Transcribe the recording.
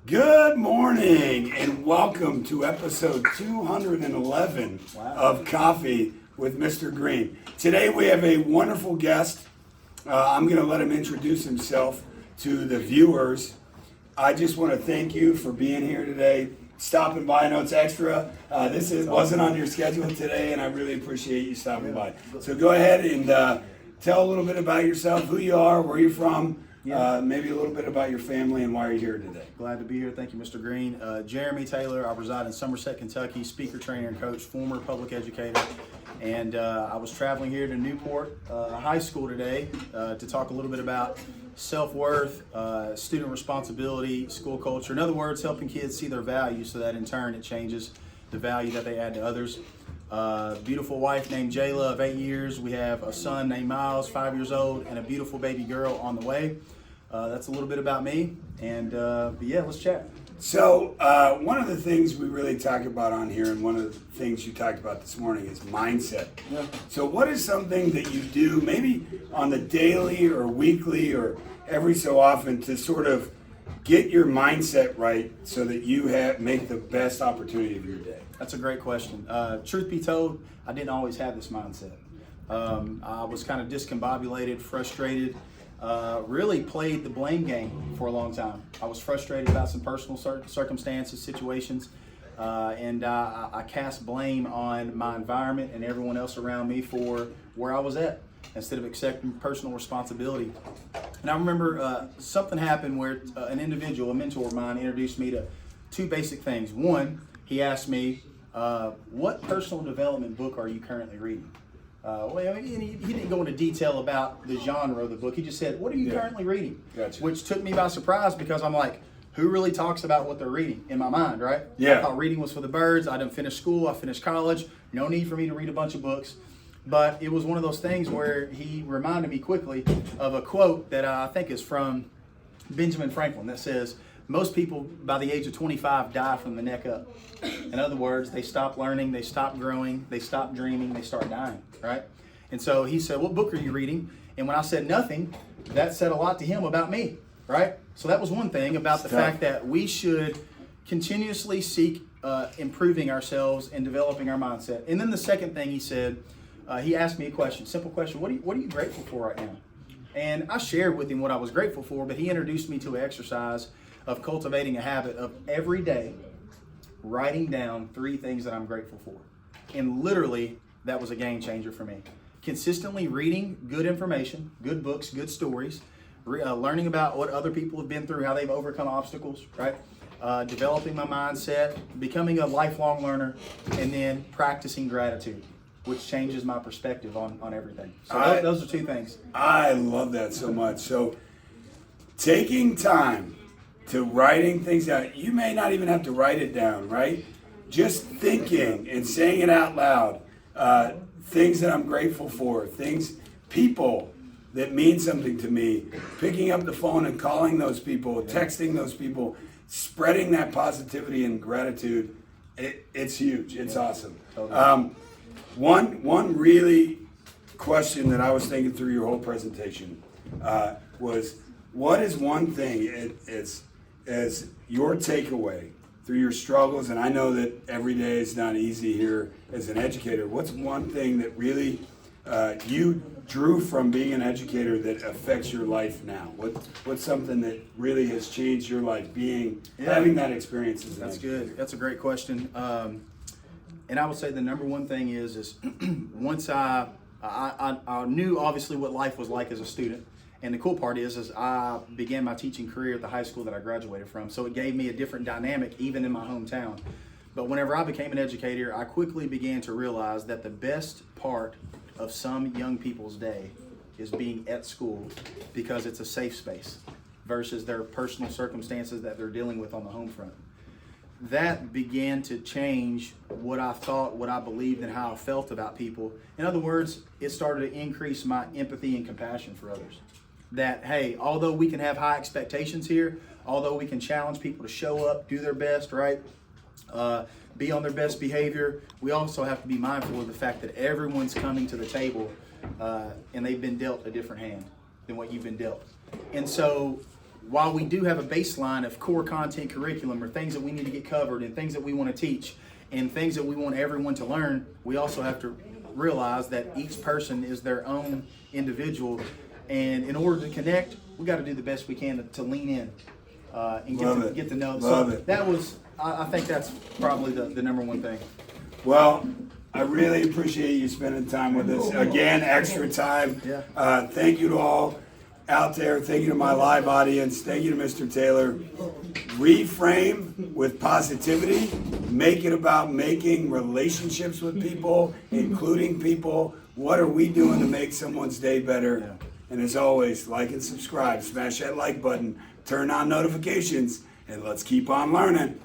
Good morning and welcome to episode 211 of Coffee with Mr. Green. Today we have a wonderful guest. I'm going to let him introduce himself to the viewers. I just want to thank you for being here today, stopping by. I know it's extra. Wasn't on your schedule today, and I really appreciate you stopping by. So go ahead and tell a little bit about yourself, who you are, where you're from. Maybe a little bit about your family and why you're here today. Glad to be here. Thank you, Mr. Green. Jeremy Taylor. I reside in Somerset, Kentucky. Speaker, trainer, and coach, former public educator. And I was traveling here to Newport High School today to talk a little bit about self-worth, student responsibility, school culture. In other words, helping kids see their value so that in turn it changes the value that they add to others. Beautiful wife named Jayla of 8 years. We have a son named Miles, 5 years old, and a beautiful baby girl on the way. That's a little bit about me, and but yeah, let's chat. So one of the things we really talk about on here, and one of the things you talked about this morning, is mindset. Yeah. So what is something that you do maybe on the daily or weekly or every so often to sort of get your mindset right so that you make the best opportunity of your day? That's a great question. Truth be told, I didn't always have this mindset. I was kind of discombobulated, frustrated, really played the blame game for a long time. I was frustrated about some personal circumstances, situations, and I cast blame on my environment and everyone else around me for where I was at instead of accepting personal responsibility. And I remember something happened where an individual, a mentor of mine, introduced me to two basic things. One, he asked me, what personal development book are you currently reading? He didn't go into detail about the genre of the book. He just said, what are you currently reading? Gotcha. Which took me by surprise because I'm like, who really talks about what they're reading in my mind, right? Yeah. I thought reading was for the birds. I didn't finish school. I finished college. No need for me to read a bunch of books. But it was one of those things where he reminded me quickly of a quote that I think is from Benjamin Franklin that says, most people by the age of 25 die from the neck up. In other words, they stop learning, they stop growing, they stop dreaming, they start dying, right? And so he said, what book are you reading? And when I said nothing, that said a lot to him about me, right? So that was one thing about the fact that we should continuously seek improving ourselves and developing our mindset. And then the second thing he said, he asked me a question, simple question, what are you grateful for right now? And I shared with him what I was grateful for, but he introduced me to an exercise of cultivating a habit of every day writing down 3 things that I'm grateful for. And literally, that was a game changer for me. Consistently reading good information, good books, good stories, learning about what other people have been through, how they've overcome obstacles, right? Developing my mindset, becoming a lifelong learner, and then practicing gratitude, which changes my perspective on everything. So those are 2 things. I love that so much. So taking time to writing things down. You may not even have to write it down, right? Just thinking and saying it out loud. Things that I'm grateful for, people that mean something to me. Picking up the phone and calling those people, texting those people, spreading that positivity and gratitude. It's huge. It's awesome. Totally. One really question that I was thinking through your whole presentation was, what is one thing as your takeaway through your struggles, and I know that every day is not easy here as an educator, what's one thing that really you drew from being an educator that affects your life now? What's something that really has changed your life having that experience as an educator? Good. That's a great question. And I would say the number one thing is once I knew obviously what life was like as a student. And the cool part is I began my teaching career at the high school that I graduated from. So it gave me a different dynamic even in my hometown. But whenever I became an educator, I quickly began to realize that the best part of some young people's day is being at school because it's a safe space versus their personal circumstances that they're dealing with on the home front. That began to change what I thought, what I believed, and how I felt about people. In other words, it started to increase my empathy and compassion for others. That, hey, although we can have high expectations here, although we can challenge people to show up, do their best, right? Be on their best behavior, we also have to be mindful of the fact that everyone's coming to the table and they've been dealt a different hand than what you've been dealt. And so while we do have a baseline of core content curriculum or things that we need to get covered and things that we want to teach and things that we want everyone to learn, we also have to realize that each person is their own individual. And in order to connect, we got to do the best we can to lean in and get to know. Love So it. that was, I think that's probably the number one thing. Well, I really appreciate you spending time with us. Again, extra time. Yeah. Thank you to all out there. Thank you to my live audience. Thank you to Mr. Taylor. Reframe with positivity. Make it about making relationships with people, including people. What are we doing to make someone's day better? Yeah. And as always, like and subscribe. Smash that like button. Turn on notifications. And let's keep on learning.